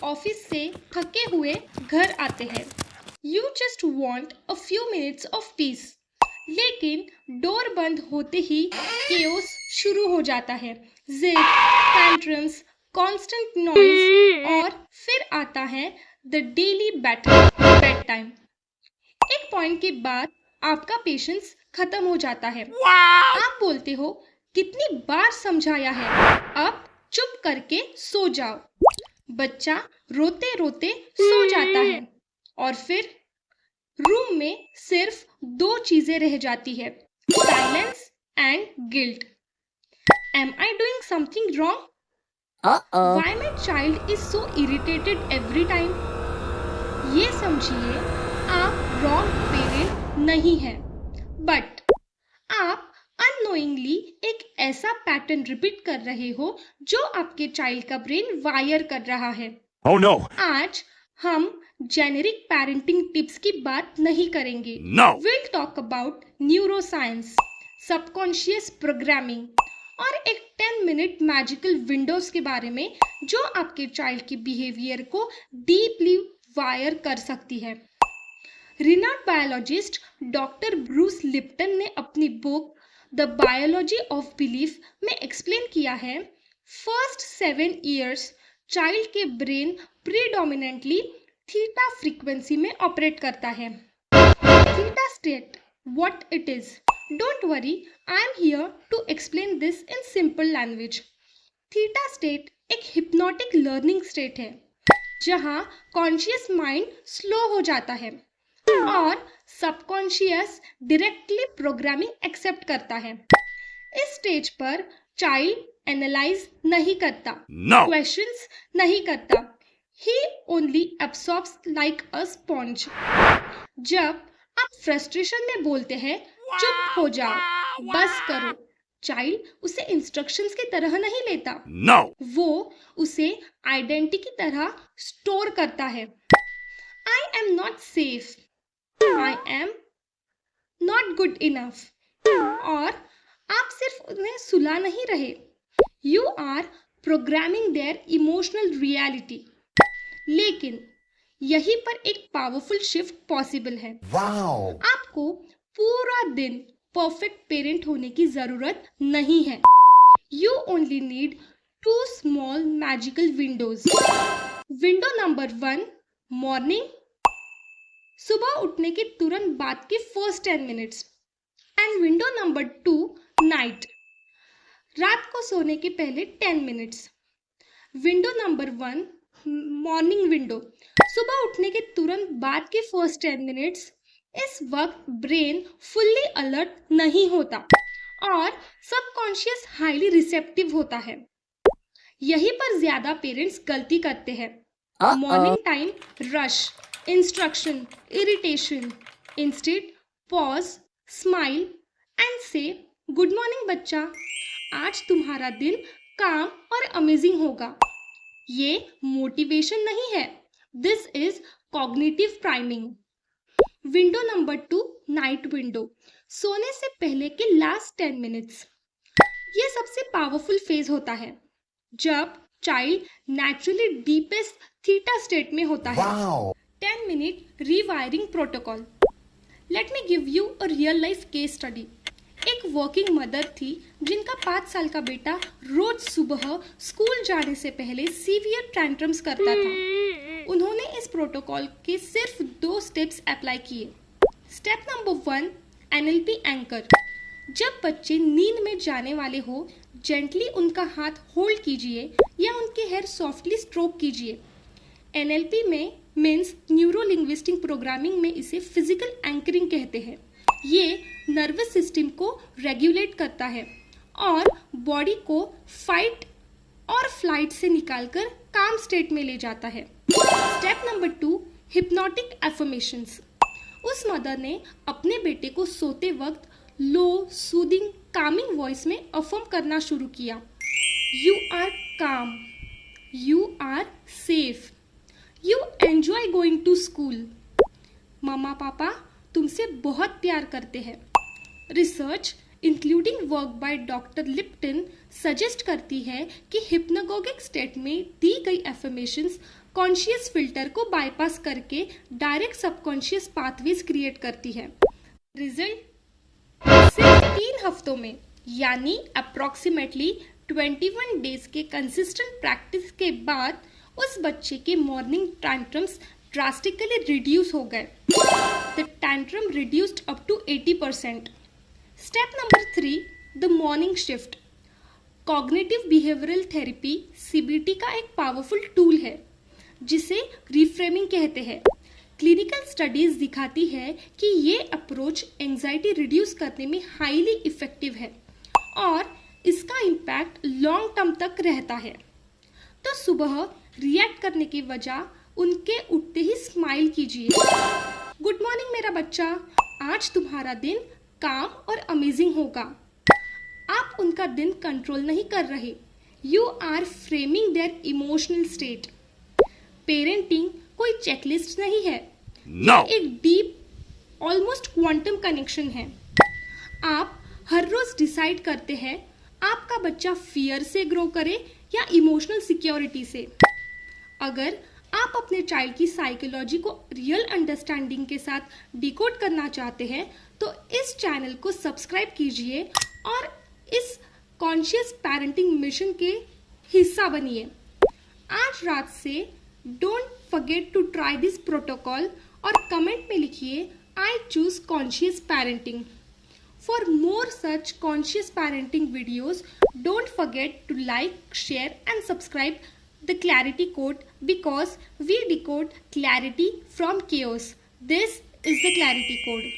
Office से थके हुए घर आते हैं। You just want a few minutes of peace, लेकिन डोर बंद होते ही केओस शुरू हो जाता है। जिद, टैंट्रम्स, कांस्टेंट नॉइज और फिर आता है the daily battle, bed time. एक पॉइंट के बाद आपका पेशेंस खत्म हो जाता है। आप बोलते हो, कितनी बार समझाया है, अब चुप करके सो जाओ। बच्चा रोते रोते सो जाता है और फिर रूम में सिर्फ दो चीजें रह जाती है, silence and guilt. Am I doing something wrong? Why my child is so irritated every time? ये समझिए, आप रॉन्ग पेरेंट नहीं हैं, बट आप अननोइंगली एक ऐसा पैटर्न रिपीट कर रहे हो जो आपके चाइल्ड का ब्रेन वायर कर रहा है। Oh no! आज हम जेनेरिक पेरेंटिंग टिप्स की बात नहीं करेंगे। No! Will talk about neuroscience, subconscious programming और एक 10 मिनट मैजिकल विंडोज के बारे में जो आपके चाइल्ड के बिहेवियर को डीपली वायर कर सकती है। Renowned biologist doctor Bruce Lipton ने अपनी book the biology of belief में एक्सप्लेन किया है, फर्स्ट 7 ईयर्स चाइल्ड के ब्रेन प्रीडोमिनेंटली थीटा फ्रीक्वेंसी में ऑपरेट करता है। Theta state, what it is? Don't worry, I am here to explain this in simple language. Theta state एक hypnotic learning state है जहां कॉन्शियस माइंड स्लो हो जाता है और सबकॉन्शियस डायरेक्टली प्रोग्रामिंग एक्सेप्ट करता है। इस स्टेज पर चाइल्ड एनालाइज नहीं करता, No! क्वेश्चंस नहीं करता, ही ओनली एब्सॉर्ब्स लाइक अ स्पॉन्ज। जब आप फ्रस्ट्रेशन में बोलते हैं, चुप हो जाओ, बस करो, चाइल्ड उसे इंस्ट्रक्शंस की तरह नहीं लेता, No! वो उसे आइडेंटिटी की तरह स्टोर करता है। I am not safe, I am not good enough. और आप सिर्फ उन्हें सुला नहीं रहे, you are programming their emotional reality. लेकिन यहीं पर एक पावरफुल शिफ्ट पॉसिबल है। Wow! आपको पूरा दिन परफेक्ट पेरेंट होने की जरूरत नहीं है। You only need 2 small magical Windows. Window number 1, morning, सुबह उठने के तुरंत बाद के first 10 minutes. And window number 2, night, रात को सोने के पहले 10 minutes. Window number 1, morning window, सुबह उठने के तुरंत बाद के फर्स्ट 10 मिनट्स। इस वक्त ब्रेन फुल्ली अलर्ट नहीं होता और सबकॉन्शियस हाईली रिसेप्टिव होता है। यहीं पर ज्यादा पेरेंट्स गलती करते हैं। Morning time rush, instruction, irritation. Instead pause, smile and से गुड मॉर्निंग बच्चा, आज तुम्हारा दिन काम और अमेजिंग होगा। ये मोटिवेशन नहीं है, this is cognitive priming. Window number 2, night window, सोने से पहले के लास्ट 10 मिनट्स। ये सबसे पावरफुल फेज होता है जब child naturally deepest theta state में होता है। Wow! 10 minute rewiring protocol. Let me give you a real life case study. एक वर्किंग मदर थी जिनका 5 साल का बेटा रोज सुबह स्कूल जाने से पहले सीवियर टैंट्रम्स करता था। उन्होंने इस प्रोटोकॉल के सिर्फ 2 स्टेप्स अप्लाई किए। Step number 1, NLP anchor. जब बच्चे नींद में जाने वाले हो, जेंटली उनका हाथ होल्ड कीजिए या उनके हेयर सॉफ्टली स्ट्रोक कीजिए। एनएलपी में मीन्स न्यूरो लिंग्विस्टिक प्रोग्रामिंग में इसे फिजिकल एंकरिंग कहते हैं। ये नर्वस सिस्टम को रेगुलेट करता है और बॉडी को फाइट और फ्लाइट से निकालकर काम स्टेट में ले जाता है। Step number 2, hypnotic affirmations. उस मदर ने अपने बेटे को सोते वक्त लो, सूदिंग, कामिंग वॉइस में अफर्म करना शुरू किया। You are calm, you are safe, you enjoy going to school, mamma papa तुमसे बहुत प्यार करते हैं। Research including work by doctor Lipton, suggest करती है कि हिप्नागोगिक स्टेट में दी गई एफर्मेशंस कॉन्शियस फिल्टर को बाईपास करके डायरेक्ट सबकॉन्शियस पाथवेज क्रिएट करती है। रिजल्ट सिर्फ 3 हफ्तों में यानी अप्रॉक्सीमेटली 21 डेज के कंसिस्टेंट प्रैक्टिस के बाद उस बच्चे के मॉर्निंग टैंट्रम्स ड्रास्टिकली रिड्यूस हो गए। The tantrum reduced up to 80%। Step number 3, the morning shift. Cognitive behavioural therapy CBT का एक पावरफुल टूल है जिसे रिफ्रेमिंग कहते हैं। क्लिनिकल स्टडीज दिखाती है कि ये अप्रोच एंजाइटी रिड्यूस करने में हाईली इफेक्टिव है और इसका इम्पैक्ट लॉन्ग टर्म तक रहता है। तो सुबह रिएक्ट करने की वजह उनके उठते ही स्माइल कीजिए। गुड मॉर्निंग मेरा बच्चा, आज तुम्हारा दिन काम और अमेजिंग होगा। आप उनका दिन कंट्रोल नहीं कर रहे, you are framing their emotional state. Parenting कोई चेकलिस्ट नहीं है, एक डीप ऑलमोस्ट क्वांटम कनेक्शन है। आप हर रोज डिसाइड करते हैं आपका बच्चा फियर से ग्रो करे या इमोशनल सिक्योरिटी से। अगर आप अपने चाइल्ड की साइकोलॉजी को रियल अंडरस्टैंडिंग के साथ डिकोड करना चाहते हैं तो इस चैनल को सब्सक्राइब कीजिए और इस कॉन्शियस पेरेंटिंग मिशन के हिस्सा बनिए। आज रात से don't forget to try this protocol और कमेंट में लिखिए I choose conscious parenting. For more such conscious parenting videos, don't forget to like, share and subscribe the Clarity Code because we decode clarity from chaos. This is the Clarity Code.